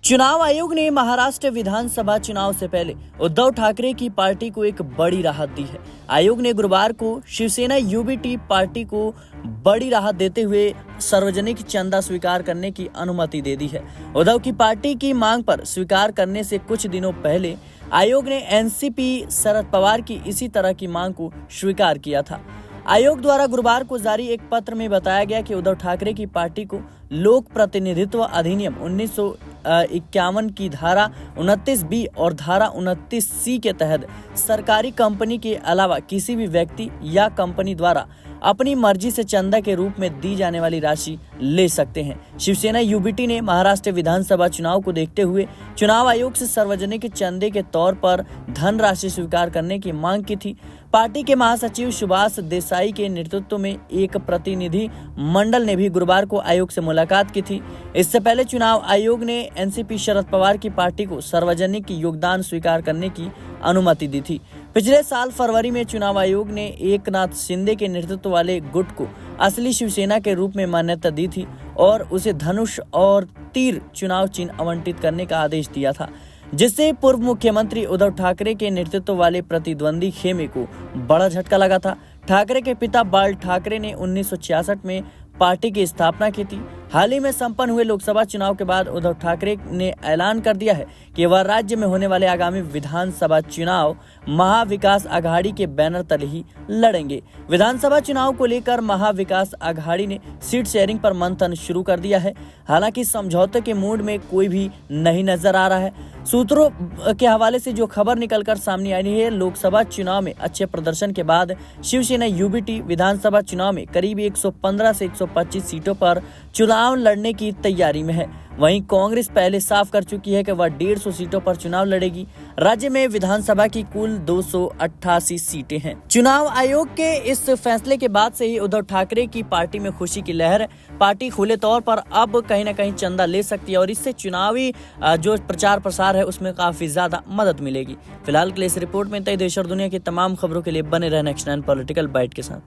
चुनाव आयोग ने महाराष्ट्र विधानसभा चुनाव से पहले उद्धव ठाकरे की पार्टी को एक बड़ी राहत दी है। आयोग ने गुरुवार को शिवसेना यूबीटी पार्टी को बड़ी राहत देते हुए सार्वजनिक चंदा स्वीकार करने की अनुमति दे दी है। उद्धव की पार्टी की मांग पर स्वीकार करने से कुछ दिनों पहले आयोग ने एनसीपी शरद पवार की इसी तरह की मांग को स्वीकार किया था। आयोग द्वारा गुरुवार को जारी एक पत्र में बताया गया कि उद्धव ठाकरे की पार्टी को लोक प्रतिनिधित्व अधिनियम 1951 की धारा 29B और धारा 29C के तहत सरकारी कंपनी के अलावा किसी भी व्यक्ति या कंपनी द्वारा अपनी मर्जी से चंदा के रूप में दी जाने वाली राशि ले सकते हैं। शिवसेना यूबीटी ने महाराष्ट्र विधानसभा चुनाव को देखते हुए चुनाव आयोग से सार्वजनिक चंदे के तौर पर धन राशि स्वीकार करने की मांग की थी। पार्टी के महासचिव सुभाष देसाई के नेतृत्व में एक प्रतिनिधि मंडल ने भी गुरुवार को आयोग से मुलाकात की थी। इससे पहले चुनाव आयोग ने एनसीपी शरद पवार की पार्टी को सार्वजनिक योगदान स्वीकार करने की अनुमति दी थी। पिछले साल फरवरी में चुनाव आयोग ने एकनाथ शिंदे के नेतृत्व वाले गुट को असली शिवसेना के रूप में मान्यता दी थी और उसे धनुष और तीर चुनाव चिन्ह आवंटित करने का आदेश दिया था, जिससे पूर्व मुख्यमंत्री उद्धव ठाकरे के नेतृत्व वाले प्रतिद्वंदी खेमे को बड़ा झटका लगा था। ठाकरे के पिता बाल ठाकरे ने 1966 में पार्टी की स्थापना की थी। हाल ही में संपन्न हुए लोकसभा चुनाव के बाद उद्धव ठाकरे ने ऐलान कर दिया है कि वह राज्य में होने वाले आगामी विधानसभा चुनाव महाविकास आघाड़ी के बैनर तले ही लड़ेंगे। विधानसभा चुनाव को लेकर महाविकास आघाड़ी ने सीट शेयरिंग पर मंथन शुरू कर दिया है। हालांकि समझौते के मूड में कोई भी नहीं नजर आ रहा है। सूत्रों के हवाले से जो खबर निकलकर सामने आई है, लोकसभा चुनाव में अच्छे प्रदर्शन के बाद शिवसेना यूबीटी विधानसभा चुनाव में करीब 115 से 125 सीटों पर चुनाव लड़ने की तैयारी में है। वहीं कांग्रेस पहले साफ कर चुकी है कि वह 150 सीटों पर चुनाव लड़ेगी। राज्य में विधानसभा की कुल 288 सीटें हैं। चुनाव आयोग के इस फैसले के बाद से ही उद्धव ठाकरे की पार्टी में खुशी की लहर है। पार्टी खुले तौर पर अब कहीं न कहीं चंदा ले सकती है और इससे चुनावी जो प्रचार प्रसार है उसमें काफी ज्यादा मदद मिलेगी। फिलहाल के लिए इस रिपोर्ट में देश और दुनिया की तमाम खबरों के लिए बने रहना नेक्स्ट 9 पॉलिटिकल बाइट के साथ।